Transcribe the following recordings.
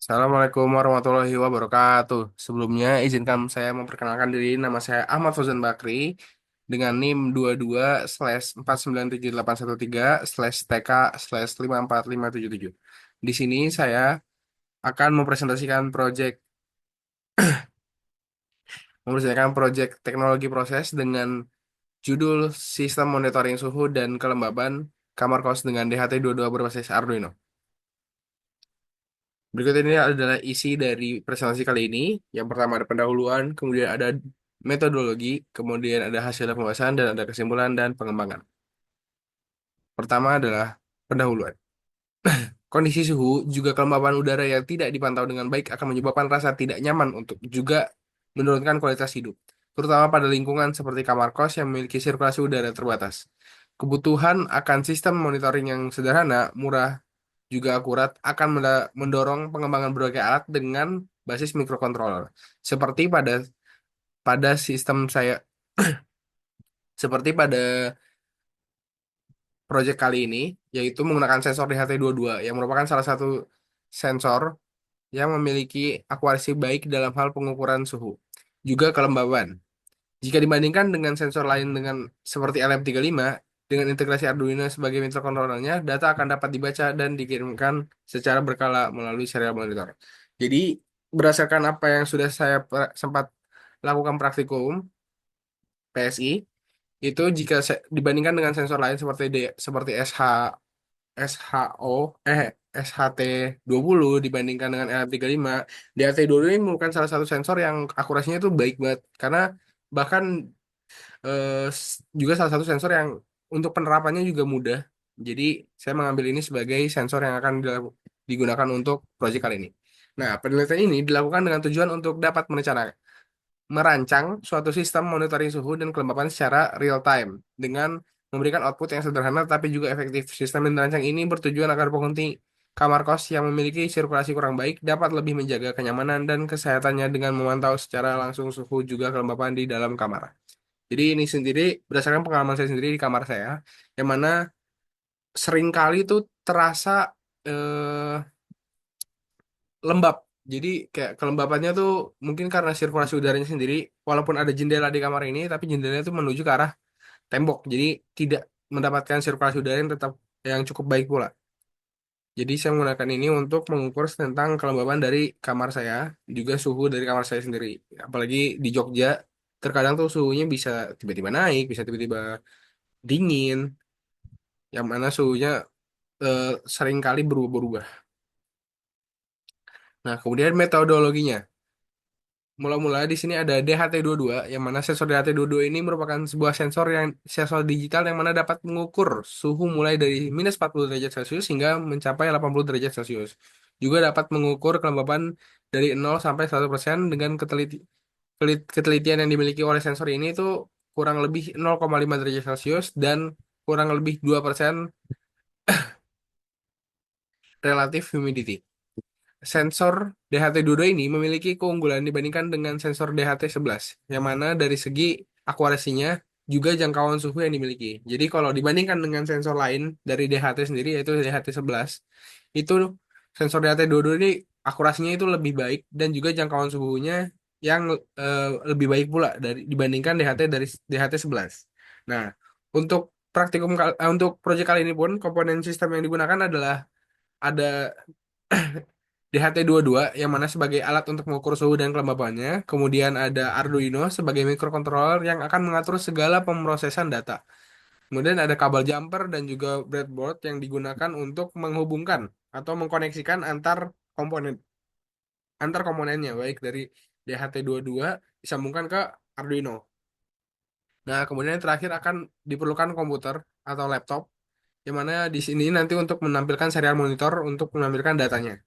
Assalamualaikum warahmatullahi wabarakatuh. Sebelumnya izinkan saya memperkenalkan diri. Nama saya Ahmad Fauzan Bakri dengan NIM 22/97813/TK/54577. Di sini saya akan mempresentasikan proyek teknologi proses dengan judul Sistem Monitoring Suhu dan Kelembaban Kamar Kos dengan DHT22 berbasis Arduino. Berikut ini adalah isi dari presentasi kali ini. Yang pertama ada pendahuluan, kemudian ada metodologi, kemudian ada hasil pembahasan, dan ada kesimpulan dan pengembangan. Pertama adalah pendahuluan. Kondisi suhu juga kelembapan udara yang tidak dipantau dengan baik akan menyebabkan rasa tidak nyaman untuk juga menurunkan kualitas hidup, terutama pada lingkungan seperti kamar kos yang memiliki sirkulasi udara terbatas. Kebutuhan akan sistem monitoring yang sederhana, murah, juga akurat akan mendorong pengembangan berbagai alat dengan basis mikrokontroler. Seperti pada sistem saya seperti pada proyek kali ini, yaitu menggunakan sensor DHT22 yang merupakan salah satu sensor yang memiliki akurasi baik dalam hal pengukuran suhu, juga kelembaban. Jika dibandingkan dengan sensor lain dengan seperti LM35, dengan integrasi Arduino sebagai mikrokontrolernya, data akan dapat dibaca dan dikirimkan secara berkala melalui serial monitor. Jadi, berdasarkan apa yang sudah saya sempat lakukan praktikum PSI, itu jika dibandingkan dengan sensor lain seperti SHO eh SHT20 dibandingkan dengan LM35, DHT20 ini merupakan salah satu sensor yang akurasinya itu baik banget karena bahkan juga salah satu sensor yang untuk penerapannya juga mudah. Jadi saya mengambil ini sebagai sensor yang akan digunakan untuk proyek kali ini. Nah, penelitian ini dilakukan dengan tujuan untuk dapat merancang suatu sistem monitoring suhu dan kelembapan secara real time dengan memberikan output yang sederhana tapi juga efektif. Sistem yang dirancang ini bertujuan agar penghuni kamar kos yang memiliki sirkulasi kurang baik dapat lebih menjaga kenyamanan dan kesehatannya dengan memantau secara langsung suhu juga kelembapan di dalam kamar. Jadi ini sendiri berdasarkan pengalaman saya sendiri di kamar saya, yang mana sering kali tuh terasa eh, lembab. Jadi kayak kelembapannya tuh mungkin karena sirkulasi udaranya sendiri, walaupun ada jendela di kamar ini, tapi jendelanya tuh menuju ke arah tembok. Jadi tidak mendapatkan sirkulasi udara yang cukup baik pula. Jadi saya menggunakan ini untuk mengukur tentang kelembaban dari kamar saya, juga suhu dari kamar saya sendiri. Apalagi di Jogja, terkadang tuh suhunya bisa tiba-tiba naik, bisa tiba-tiba dingin, yang mana suhunya eh, sering kali berubah-ubah. Nah, kemudian metodologinya. Mula-mula di sini ada DHT22, yang mana sensor DHT22 ini merupakan sebuah sensor digital yang mana dapat mengukur suhu mulai dari minus 40 derajat Celcius hingga mencapai 80 derajat Celcius. Juga dapat mengukur kelembapan dari 0 sampai 100% dengan ketelitian yang dimiliki oleh sensor ini itu kurang lebih 0,5 derajat Celcius dan kurang lebih 2% relatif humidity. Sensor DHT22 ini memiliki keunggulan dibandingkan dengan sensor DHT11, yang mana dari segi akurasinya juga jangkauan suhu yang dimiliki. Jadi kalau dibandingkan dengan sensor lain dari DHT sendiri, yaitu DHT11, itu sensor DHT22 ini akurasinya itu lebih baik dan juga jangkauan suhunya yang lebih baik pula dibandingkan DHT11. Nah, untuk untuk proyek kali ini pun komponen sistem yang digunakan adalah ada DHT22 yang mana sebagai alat untuk mengukur suhu dan kelembabannya. Kemudian ada Arduino sebagai microcontroller yang akan mengatur segala pemrosesan data. Kemudian ada kabel jumper dan juga breadboard yang digunakan untuk menghubungkan atau mengkoneksikan komponen antar komponennya baik dari DHT22 disambungkan ke Arduino. Nah, kemudian yang terakhir akan diperlukan komputer atau laptop yang mana di sini nanti untuk menampilkan serial monitor untuk menampilkan datanya.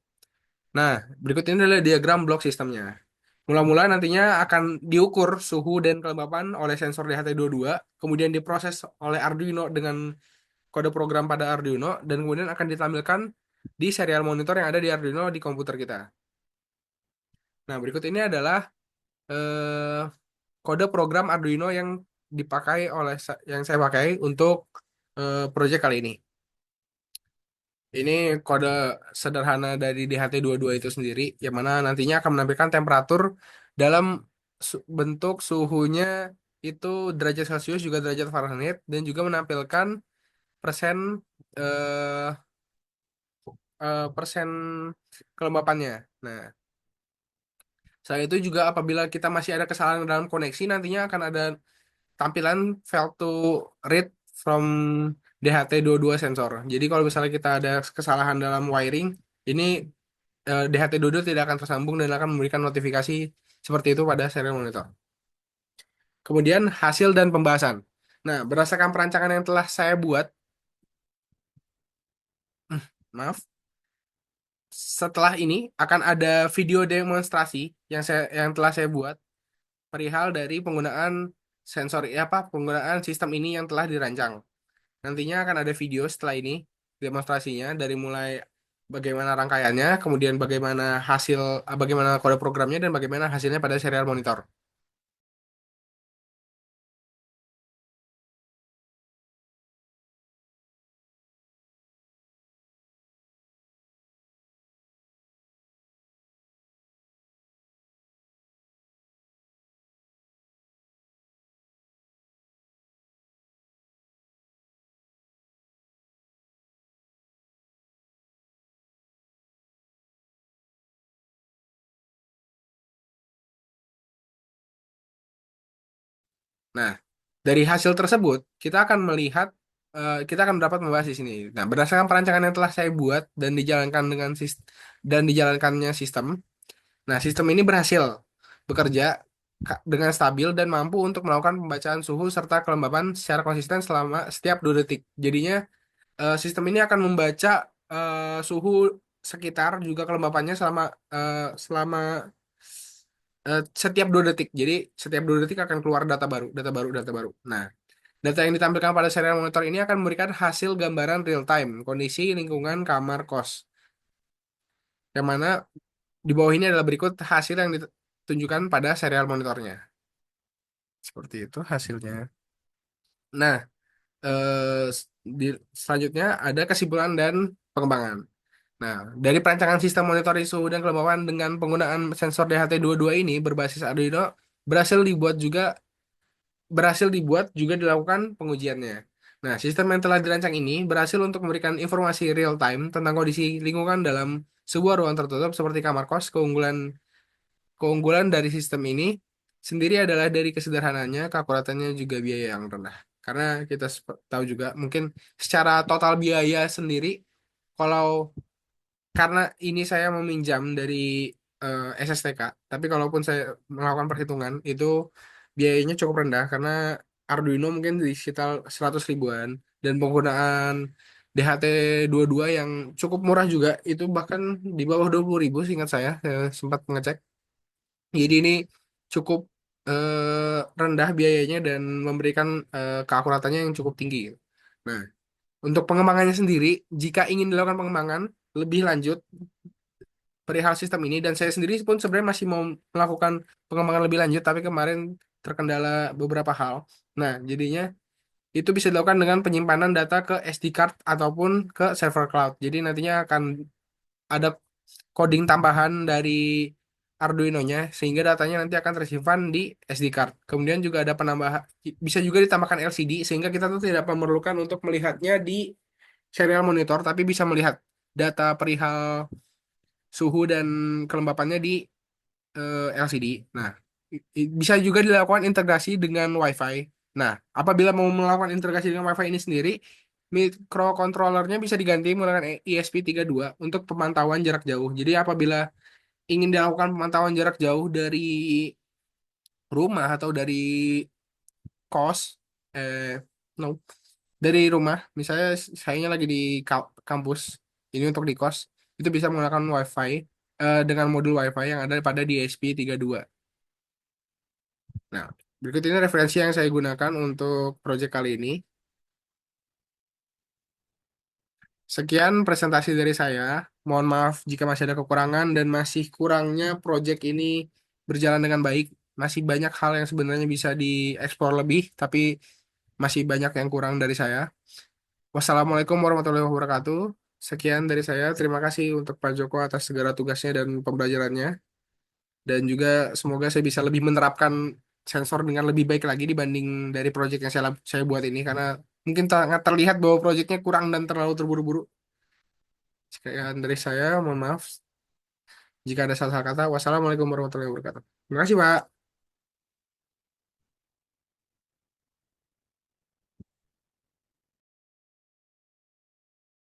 Nah, berikut ini adalah diagram blok sistemnya. Mula-mula nantinya akan diukur suhu dan kelembapan oleh sensor DHT22, kemudian diproses oleh Arduino dengan kode program pada Arduino, dan kemudian akan ditampilkan di serial monitor yang ada di Arduino di komputer kita. Nah, berikut ini adalah eh, kode program Arduino yang saya pakai untuk proyek kali ini. Ini kode sederhana dari DHT22 itu sendiri, yang mana nantinya akan menampilkan temperatur dalam bentuk suhunya itu derajat Celcius juga derajat Fahrenheit, dan juga menampilkan persen eh, persen kelembapannya. Nah, selain itu juga apabila kita masih ada kesalahan dalam koneksi, nantinya akan ada tampilan fail to read from DHT22 sensor. Jadi kalau misalnya kita ada kesalahan dalam wiring, ini DHT22 tidak akan tersambung dan akan memberikan notifikasi seperti itu pada serial monitor. Kemudian hasil dan pembahasan. Nah, berdasarkan perancangan yang telah saya buat, maaf, setelah ini akan ada video demonstrasi yang telah saya buat perihal dari penggunaan sensor apa penggunaan sistem ini yang telah dirancang. Nantinya akan ada video setelah ini demonstrasinya dari mulai bagaimana rangkaiannya, kemudian bagaimana kode programnya dan bagaimana hasilnya pada serial monitor. Nah, dari hasil tersebut kita akan dapat membahas di sini. Nah, berdasarkan perancangan yang telah saya buat dan dijalankannya sistem. Nah, sistem ini berhasil bekerja dengan stabil dan mampu untuk melakukan pembacaan suhu serta kelembapan secara konsisten selama setiap 2 detik. Jadinya sistem ini akan membaca suhu sekitar juga kelembapannya selama setiap 2 detik. Jadi setiap 2 detik akan keluar data baru, data baru, data baru. Nah, data yang ditampilkan pada serial monitor ini akan memberikan hasil gambaran real time kondisi lingkungan kamar kos. Yang mana di bawah ini adalah berikut hasil yang ditunjukkan pada serial monitornya. Seperti itu hasilnya. Nah, selanjutnya ada kesimpulan dan pengembangan. Nah, dari perancangan sistem monitoring suhu dan kelembapan dengan penggunaan sensor DHT22 ini berbasis Arduino berhasil dibuat juga berhasil dibuat juga dilakukan pengujiannya. Nah, sistem yang telah dirancang ini berhasil untuk memberikan informasi real time tentang kondisi lingkungan dalam sebuah ruang tertutup seperti kamar kos. Keunggulan dari sistem ini sendiri adalah dari kesederhanaannya, keakuratannya juga biaya yang rendah. Karena kita tahu juga mungkin secara total biaya sendiri, kalau karena ini saya meminjam dari SSTK, tapi kalaupun saya melakukan perhitungan itu biayanya cukup rendah karena Arduino mungkin di sekitar 100 ribuan dan penggunaan DHT22 yang cukup murah juga itu bahkan di bawah 20 ribu seingat saya sempat mengecek. Jadi ini cukup rendah biayanya dan memberikan keakuratannya yang cukup tinggi. Nah, untuk pengembangannya sendiri, jika ingin dilakukan pengembangan lebih lanjut perihal sistem ini, dan saya sendiri pun sebenarnya masih mau melakukan pengembangan lebih lanjut, tapi kemarin terkendala beberapa hal. Nah, jadinya itu bisa dilakukan dengan penyimpanan data ke SD card ataupun ke server cloud. Jadi nantinya akan ada coding tambahan dari Arduino-nya sehingga datanya nanti akan tersimpan di SD card. Kemudian juga ada penambahan bisa juga ditambahkan LCD sehingga kita tuh tidak memerlukan untuk melihatnya di serial monitor tapi bisa melihat data perihal suhu dan kelembapannya di LCD. Nah, bisa juga dilakukan integrasi dengan WiFi. Nah, apabila mau melakukan integrasi dengan WiFi ini sendiri, microcontrollernya bisa diganti menggunakan ESP32 untuk pemantauan jarak jauh. Jadi apabila ingin dilakukan pemantauan jarak jauh dari rumah atau dari kos, eh, no, dari rumah, misalnya sayanya lagi di kampus, ini untuk di kos, itu bisa menggunakan WiFi dengan modul WiFi yang ada pada DSP32. Nah, berikut ini referensi yang saya gunakan untuk proyek kali ini. Sekian presentasi dari saya. Mohon maaf jika masih ada kekurangan dan masih kurangnya proyek ini berjalan dengan baik. Masih banyak hal yang sebenarnya bisa dieksplor lebih, tapi masih banyak yang kurang dari saya. Wassalamualaikum warahmatullahi wabarakatuh. Sekian dari saya. Terima kasih untuk Pak Joko atas segala tugasnya dan pembelajarannya. Dan juga semoga saya bisa lebih menerapkan sensor dengan lebih baik lagi dibanding dari proyek yang saya buat ini. Karena mungkin sangat terlihat bahwa proyeknya kurang dan terlalu terburu-buru. Sekian dari saya. Mohon maaf jika ada salah kata. Wassalamualaikum warahmatullahi wabarakatuh. Terima kasih, Pak.